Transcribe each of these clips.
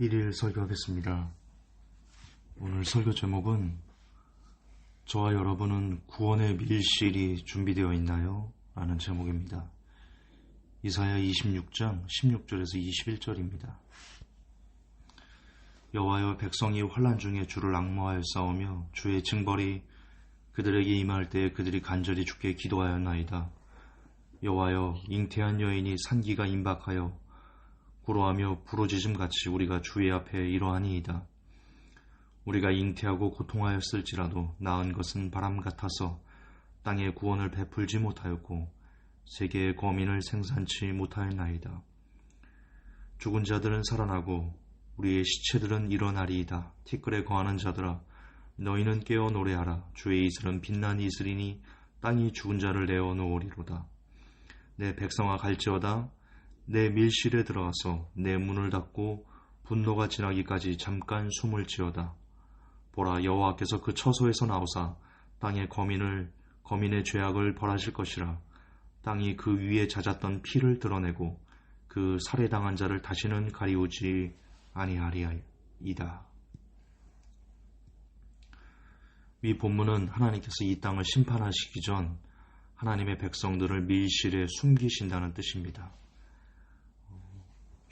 1일 설교하겠습니다. 오늘 설교 제목은 저와 여러분은 구원의 밀실이 준비되어 있나요? 라는 제목입니다. 이사야 26장 16절에서 21절입니다. 여호와여, 백성이 환난 중에 주를 앙모하여 싸우며 주의 징벌이 그들에게 임할 때에 그들이 간절히 주께 기도하였나이다. 여호와여, 잉태한 여인이 산기가 임박하여 구로하며 부르짖음같이 우리가 주의 앞에 이러하니이다. 우리가 잉태하고 고통하였을지라도 낳은 것은 바람 같아서 땅에 구원을 베풀지 못하였고 세계의 거민을 생산치 못하였나이다. 죽은 자들은 살아나고 우리의 시체들은 일어나리이다. 티끌에 거하는 자들아, 너희는 깨어 노래하라. 주의 이슬은 빛난 이슬이니 땅이 죽은 자를 내어 놓으리로다. 내 백성아, 갈지어다. 내 밀실에 들어가서 내 문을 닫고 분노가 지나기까지 잠깐 숨을 지어다. 보라, 여호와께서 그 처소에서 나오사 땅의 거민의 죄악을 벌하실 것이라. 땅이 그 위에 잦았던 피를 드러내고 그 살해당한 자를 다시는 가리우지 아니하리이다. 이 본문은 하나님께서 이 땅을 심판하시기 전 하나님의 백성들을 밀실에 숨기신다는 뜻입니다.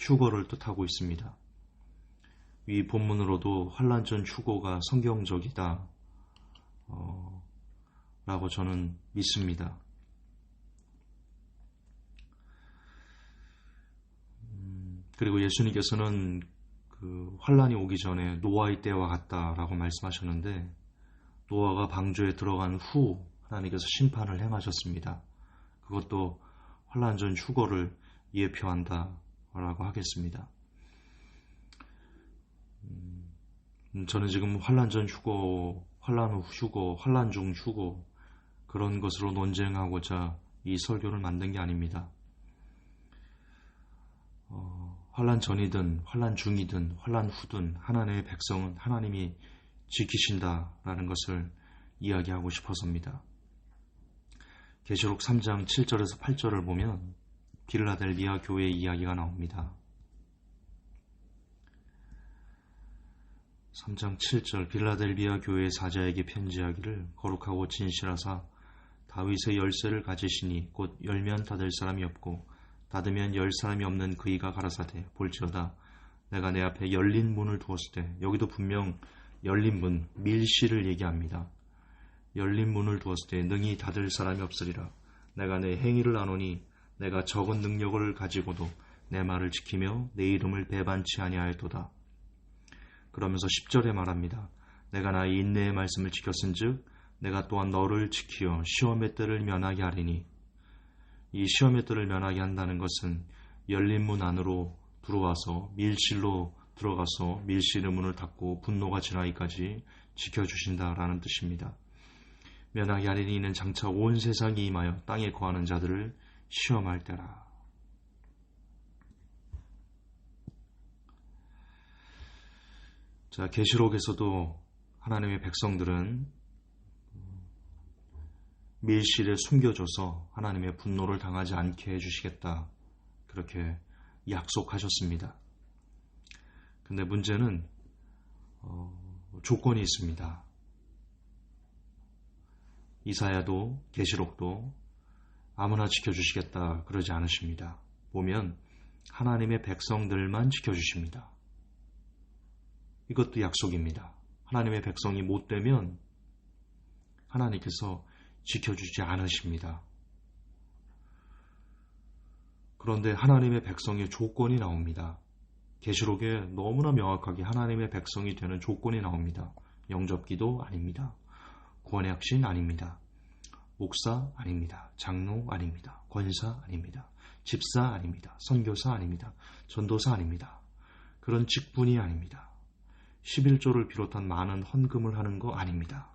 휴거를 뜻하고 있습니다. 이 본문으로도 환난 전 휴거가 성경적이다 라고 저는 믿습니다. 그리고 예수님께서는 그 환난이 오기 전에 노아의 때와 같다라고 말씀하셨는데, 노아가 방주에 들어간 후 하나님께서 심판을 행하셨습니다. 그것도 환난 전 휴거를 예표한다 라고 하겠습니다. 저는 지금 환난 전 휴거, 환난 후 휴거, 환난 중 휴거 그런 것으로 논쟁하고자 이 설교를 만든 게 아닙니다. 환난 전이든 환난 중이든 환난 후든 하나님의 백성은 하나님이 지키신다라는 것을 이야기하고 싶어서입니다. 계시록 3장 7절에서 8절을 보면 빌라델비아 교회의 이야기가 나옵니다. 3장 7절, 빌라델비아 교회의 사자에게 편지하기를, 거룩하고 진실하사 다윗의 열쇠를 가지시니 곧 열면 닫을 사람이 없고 닫으면 열 사람이 없는 그이가 가라사대, 볼지어다 내가 내 앞에 열린 문을 두었을 때, 여기도 분명 열린 문, 밀실을 얘기합니다. 열린 문을 두었을 때 능히 닫을 사람이 없으리라. 내가 내 행위를 아노니 내가 적은 능력을 가지고도 내 말을 지키며 내 이름을 배반치 아니하였도다. 그러면서 10절에 말합니다. 내가 나의 인내의 말씀을 지켰은즉 내가 또한 너를 지키어 시험의 때를 면하게 하리니. 이 시험의 때를 면하게 한다는 것은 열린 문 안으로 들어와서 밀실로 들어가서 밀실의 문을 닫고 분노가 지나기까지 지켜주신다라는 뜻입니다. 면하게 하리니 이는 장차 온 세상이 임하여 땅에 거하는 자들을 시험할 때라. 자, 계시록에서도 하나님의 백성들은 밀실에 숨겨줘서 하나님의 분노를 당하지 않게 해주시겠다, 그렇게 약속하셨습니다. 근데 문제는 조건이 있습니다. 이사야도 계시록도 아무나 지켜주시겠다 그러지 않으십니다. 보면 하나님의 백성들만 지켜주십니다. 이것도 약속입니다. 하나님의 백성이 못되면 하나님께서 지켜주지 않으십니다. 그런데 하나님의 백성의 조건이 나옵니다. 계시록에 너무나 명확하게 하나님의 백성이 되는 조건이 나옵니다. 영접기도 아닙니다. 구원의 확신 아닙니다. 목사 아닙니다. 장로 아닙니다. 권사 아닙니다. 집사 아닙니다. 선교사 아닙니다. 전도사 아닙니다. 그런 직분이 아닙니다. 11조를 비롯한 많은 헌금을 하는 거 아닙니다.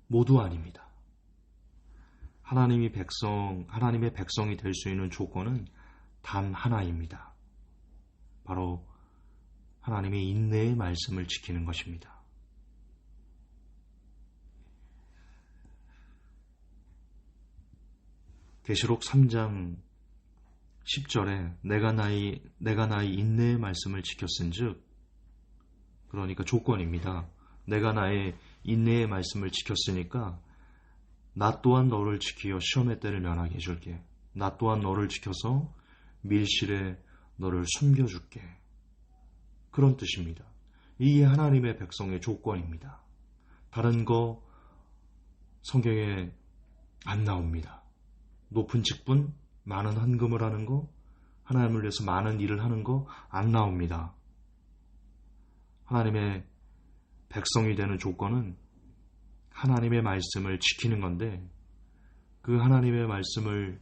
모두 아닙니다. 하나님의 백성이 될 수 있는 조건은 단 하나입니다. 바로 하나님의 인내의 말씀을 지키는 것입니다. 계시록 3장 10절에 내가 나의 인내의 말씀을 지켰은즉, 그러니까 조건입니다. 내가 나의 인내의 말씀을 지켰으니까 나 또한 너를 지키어 시험의 때를 면하게 해줄게. 나 또한 너를 지켜서 밀실에 너를 숨겨줄게. 그런 뜻입니다. 이게 하나님의 백성의 조건입니다. 다른 거 성경에 안 나옵니다. 높은 직분, 많은 헌금을 하는 거, 하나님을 위해서 많은 일을 하는 거 안 나옵니다. 하나님의 백성이 되는 조건은 하나님의 말씀을 지키는 건데, 그 하나님의 말씀을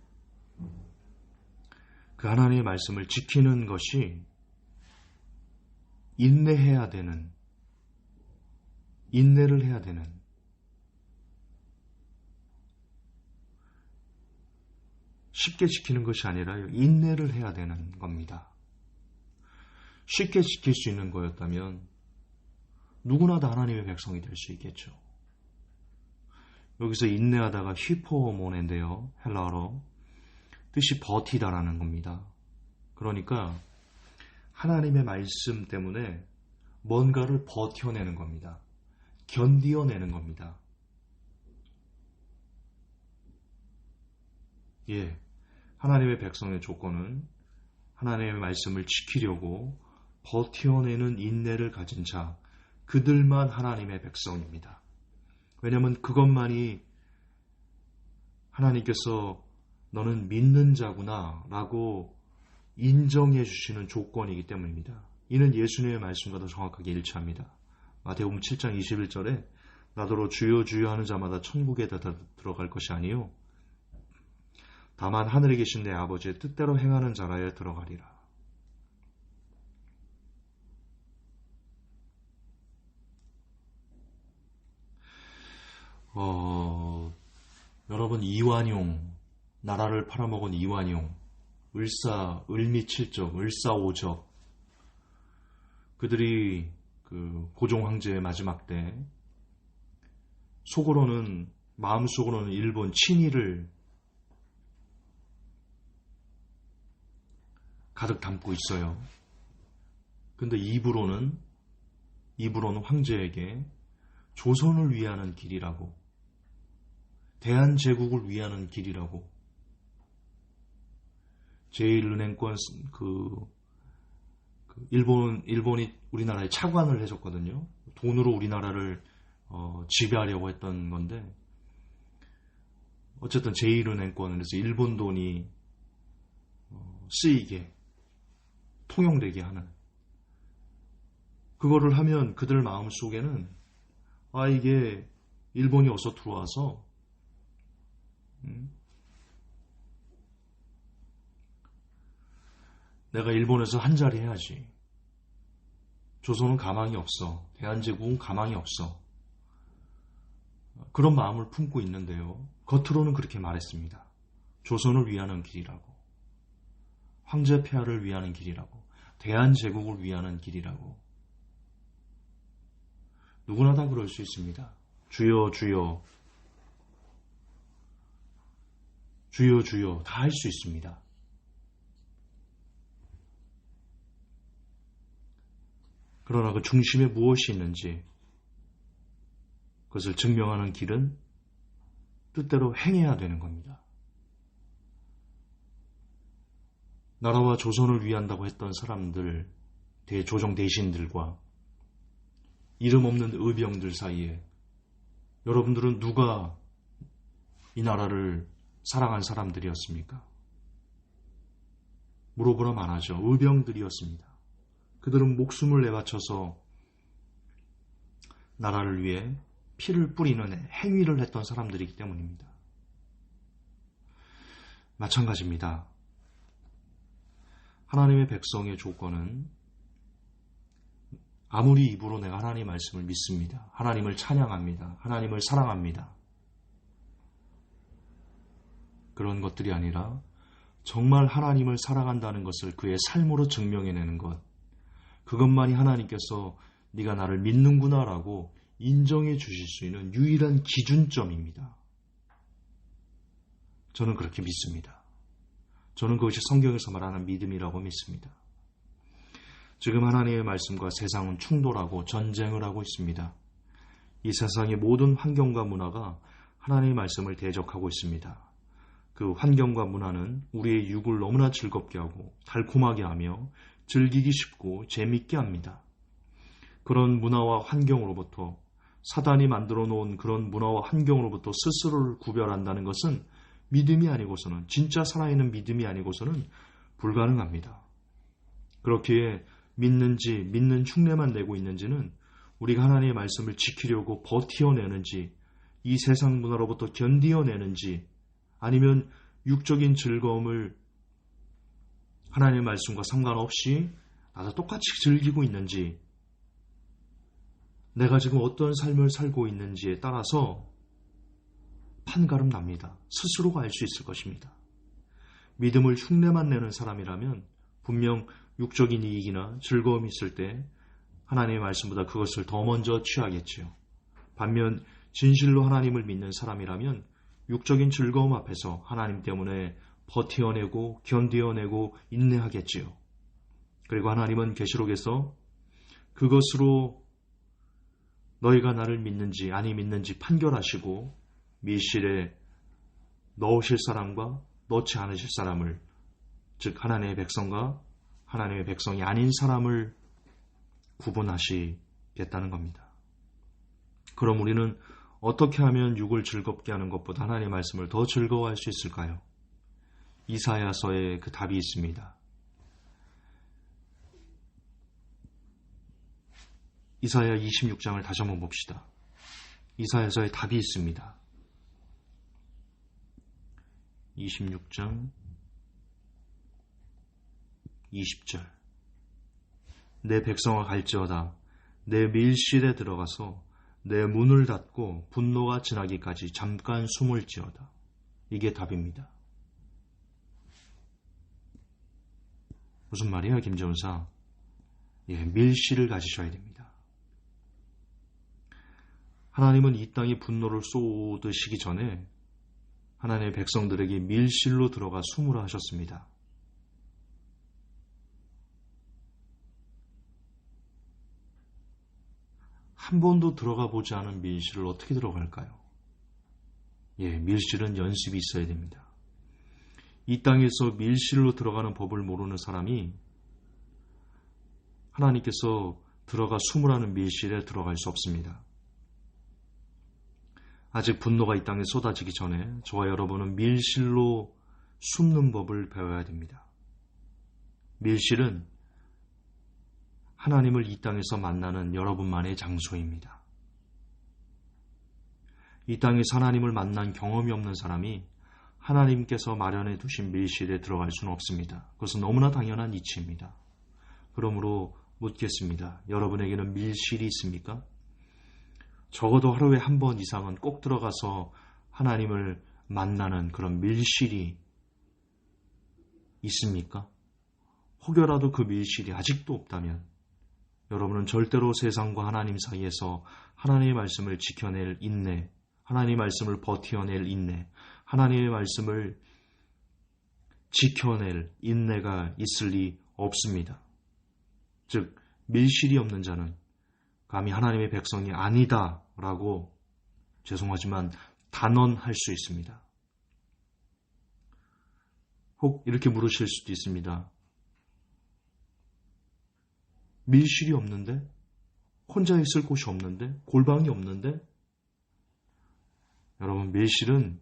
지키는 것이 인내를 해야 되는, 쉽게 지키는 것이 아니라 인내를 해야 되는 겁니다. 쉽게 지킬 수 있는 거였다면 누구나 다 하나님의 백성이 될 수 있겠죠. 여기서 인내하다가 히포모네인데요. 헬라어로 뜻이 버티다라는 겁니다. 그러니까 하나님의 말씀 때문에 뭔가를 버텨내는 겁니다. 견디어내는 겁니다. 예, 하나님의 백성의 조건은 하나님의 말씀을 지키려고 버텨내는 인내를 가진 자, 그들만 하나님의 백성입니다. 왜냐하면 그것만이 하나님께서 너는 믿는 자구나 라고 인정해 주시는 조건이기 때문입니다. 이는 예수님의 말씀과도 정확하게 일치합니다. 마태복음 7장 21절에 나더러 주여 주여 하는 자마다 천국에 들어갈 것이 아니요 다만 하늘에 계신 내 아버지의 뜻대로 행하는 자라야 들어가리라. 여러분, 이완용, 나라를 팔아먹은 이완용, 을미칠적, 을사오적, 그들이 그 고종 황제의 마지막 때 마음속으로는 일본 친일을 가득 담고 있어요. 근데 입으로는 황제에게 조선을 위하는 길이라고, 대한제국을 위하는 길이라고, 제1은행권 일본이 우리나라에 차관을 해줬거든요. 돈으로 우리나라를 지배하려고 했던 건데, 어쨌든 제1은행권을 해서 일본 돈이 쓰이게, 통용되게 하는, 그거를 하면 그들 마음속에는 이게 일본이 어서 들어와서 내가 일본에서 한자리 해야지, 조선은 가망이 없어, 대한제국은 가망이 없어, 그런 마음을 품고 있는데요. 겉으로는 그렇게 말했습니다. 조선을 위하는 길이라고, 황제 폐하를 위하는 길이라고, 대한제국을 위하는 길이라고. 누구나 다 그럴 수 있습니다. 주여 주여 주여 주여 다 할 수 있습니다. 그러나 그 중심에 무엇이 있는지 그것을 증명하는 길은 뜻대로 행해야 되는 겁니다. 나라와 조선을 위한다고 했던 사람들, 대조정 대신들과 이름 없는 의병들 사이에 여러분들은 누가 이 나라를 사랑한 사람들이었습니까? 물어보라면 안 하죠. 의병들이었습니다. 그들은 목숨을 내바쳐서 나라를 위해 피를 뿌리는 행위를 했던 사람들이기 때문입니다. 마찬가지입니다. 하나님의 백성의 조건은 아무리 입으로 내가 하나님의 말씀을 믿습니다, 하나님을 찬양합니다, 하나님을 사랑합니다, 그런 것들이 아니라 정말 하나님을 사랑한다는 것을 그의 삶으로 증명해내는 것, 그것만이 하나님께서 네가 나를 믿는구나 라고 인정해 주실 수 있는 유일한 기준점입니다. 저는 그렇게 믿습니다. 저는 그것이 성경에서 말하는 믿음이라고 믿습니다. 지금 하나님의 말씀과 세상은 충돌하고 전쟁을 하고 있습니다. 이 세상의 모든 환경과 문화가 하나님의 말씀을 대적하고 있습니다. 그 환경과 문화는 우리의 육을 너무나 즐겁게 하고 달콤하게 하며 즐기기 쉽고 재밌게 합니다. 그런 문화와 환경으로부터, 사단이 만들어 놓은 그런 문화와 환경으로부터 스스로를 구별한다는 것은 믿음이 아니고서는, 진짜 살아있는 믿음이 아니고서는 불가능합니다. 그렇기에 믿는지, 믿는 흉내만 내고 있는지는, 우리가 하나님의 말씀을 지키려고 버티어내는지, 이 세상 문화로부터 견디어내는지, 아니면 육적인 즐거움을 하나님의 말씀과 상관없이 나도 똑같이 즐기고 있는지, 내가 지금 어떤 삶을 살고 있는지에 따라서 판가름 납니다. 스스로가 알 수 있을 것입니다. 믿음을 흉내만 내는 사람이라면 분명 육적인 이익이나 즐거움이 있을 때 하나님의 말씀보다 그것을 더 먼저 취하겠지요. 반면 진실로 하나님을 믿는 사람이라면 육적인 즐거움 앞에서 하나님 때문에 버티어내고 견디어내고 인내하겠지요. 그리고 하나님은 계시록에서 그것으로 너희가 나를 믿는지 아니 믿는지 판결하시고 밀실에 넣으실 사람과 넣지 않으실 사람을, 즉 하나님의 백성과 하나님의 백성이 아닌 사람을 구분하시겠다는 겁니다. 그럼 우리는 어떻게 하면 육을 즐겁게 하는 것보다 하나님의 말씀을 더 즐거워할 수 있을까요? 이사야서에 그 답이 있습니다. 이사야 26장을 다시 한번 봅시다. 이사야서에 답이 있습니다. 26장 20절. 내 백성아 갈지어다. 내 밀실에 들어가서 내 문을 닫고 분노가 지나기까지 잠깐 숨을지어다. 이게 답입니다. 무슨 말이야, 김전사? 밀실을 가지셔야 됩니다. 하나님은 이 땅에 분노를 쏟으시기 전에 하나님의 백성들에게 밀실로 들어가 숨으라 하셨습니다. 한 번도 들어가 보지 않은 밀실을 어떻게 들어갈까요? 밀실은 연습이 있어야 됩니다. 이 땅에서 밀실로 들어가는 법을 모르는 사람이 하나님께서 들어가 숨으라는 밀실에 들어갈 수 없습니다. 아직 분노가 이 땅에 쏟아지기 전에 저와 여러분은 밀실로 숨는 법을 배워야 됩니다. 밀실은 하나님을 이 땅에서 만나는 여러분만의 장소입니다. 이 땅에서 하나님을 만난 경험이 없는 사람이 하나님께서 마련해 두신 밀실에 들어갈 수는 없습니다. 그것은 너무나 당연한 이치입니다. 그러므로 묻겠습니다. 여러분에게는 밀실이 있습니까? 적어도 하루에 한 번 이상은 꼭 들어가서 하나님을 만나는 그런 밀실이 있습니까? 혹여라도 그 밀실이 아직도 없다면 여러분은 절대로 세상과 하나님 사이에서 하나님의 말씀을 지켜낼 인내, 하나님의 말씀을 버텨낼 인내, 하나님의 말씀을 지켜낼 인내가 있을 리 없습니다. 즉 밀실이 없는 자는 감히 하나님의 백성이 아니다라고 죄송하지만 단언할 수 있습니다. 혹 이렇게 물으실 수도 있습니다. 밀실이 없는데? 혼자 있을 곳이 없는데? 골방이 없는데? 여러분, 밀실은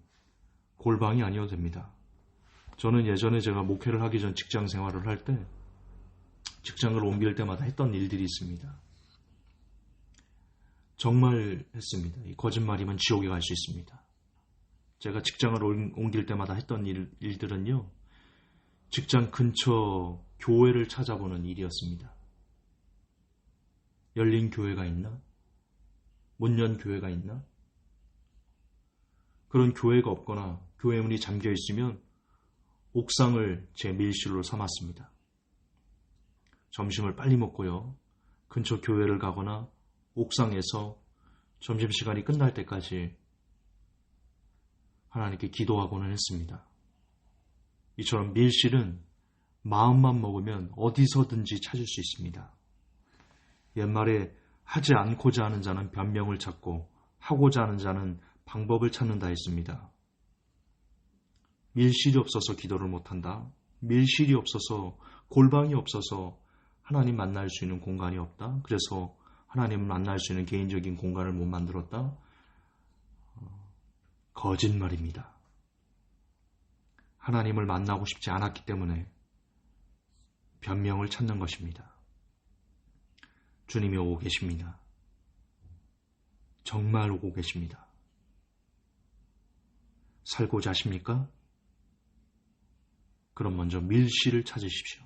골방이 아니어도 됩니다. 저는 예전에 제가 목회를 하기 전 직장 생활을 할 때 직장을 옮길 때마다 했던 일들이 있습니다. 정말 했습니다. 이 거짓말이면 지옥에 갈 수 있습니다. 제가 직장을 옮길 때마다 했던 일들은요, 직장 근처 교회를 찾아보는 일이었습니다. 열린 교회가 있나? 문 연 교회가 있나? 그런 교회가 없거나 교회 문이 잠겨 있으면 옥상을 제 밀실로 삼았습니다. 점심을 빨리 먹고요, 근처 교회를 가거나 옥상에서 점심시간이 끝날 때까지 하나님께 기도하고는 했습니다. 이처럼 밀실은 마음만 먹으면 어디서든지 찾을 수 있습니다. 옛말에 하지 않고자 하는 자는 변명을 찾고 하고자 하는 자는 방법을 찾는다 했습니다. 밀실이 없어서 기도를 못한다. 밀실이 없어서, 골방이 없어서 하나님 만날 수 있는 공간이 없다. 그래서 하나님을 만날 수 있는 개인적인 공간을 못 만들었다. 거짓말입니다. 하나님을 만나고 싶지 않았기 때문에 변명을 찾는 것입니다. 주님이 오고 계십니다. 정말 오고 계십니다. 살고자 하십니까? 그럼 먼저 밀실을 찾으십시오.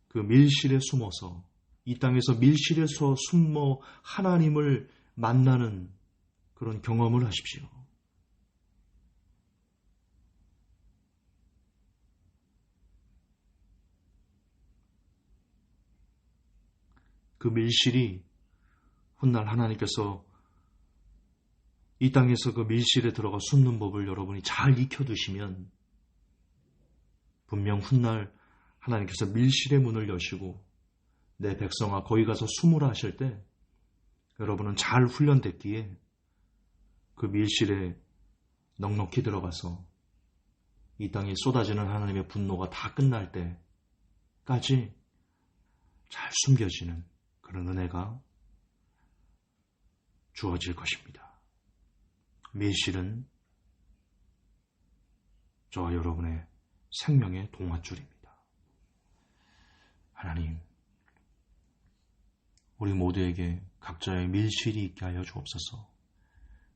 그 밀실에 숨어서, 이 땅에서 밀실에서 숨어 하나님을 만나는 그런 경험을 하십시오. 그 밀실이 훗날 하나님께서 이 땅에서 그 밀실에 들어가 숨는 법을 여러분이 잘 익혀두시면 분명 훗날 하나님께서 밀실의 문을 여시고 내 백성아 거기 가서 숨으라 하실 때 여러분은 잘 훈련됐기에 그 밀실에 넉넉히 들어가서 이 땅에 쏟아지는 하나님의 분노가 다 끝날 때까지 잘 숨겨지는 그런 은혜가 주어질 것입니다. 밀실은 저와 여러분의 생명의 동아줄입니다. 하나님, 우리 모두에게 각자의 밀실이 있게 하여 주옵소서.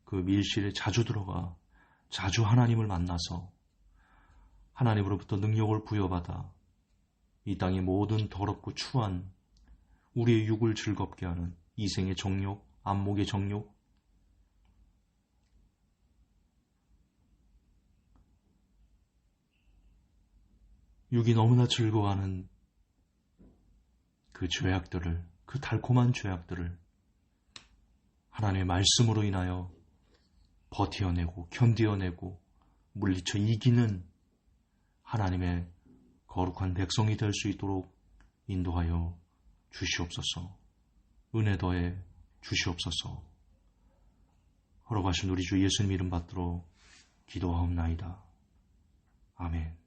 그 밀실에 자주 들어가 자주 하나님을 만나서 하나님으로부터 능력을 부여받아 이 땅의 모든 더럽고 추한 우리의 육을 즐겁게 하는 이생의 정욕, 안목의 정욕, 육이 너무나 즐거워하는 그 죄악들을, 그 달콤한 죄악들을 하나님의 말씀으로 인하여 버텨내고 견뎌내고 물리쳐 이기는 하나님의 거룩한 백성이 될 수 있도록 인도하여 주시옵소서. 은혜 더해 주시옵소서. 허락하신 우리 주 예수님 이름 받들어 기도하옵나이다. 아멘.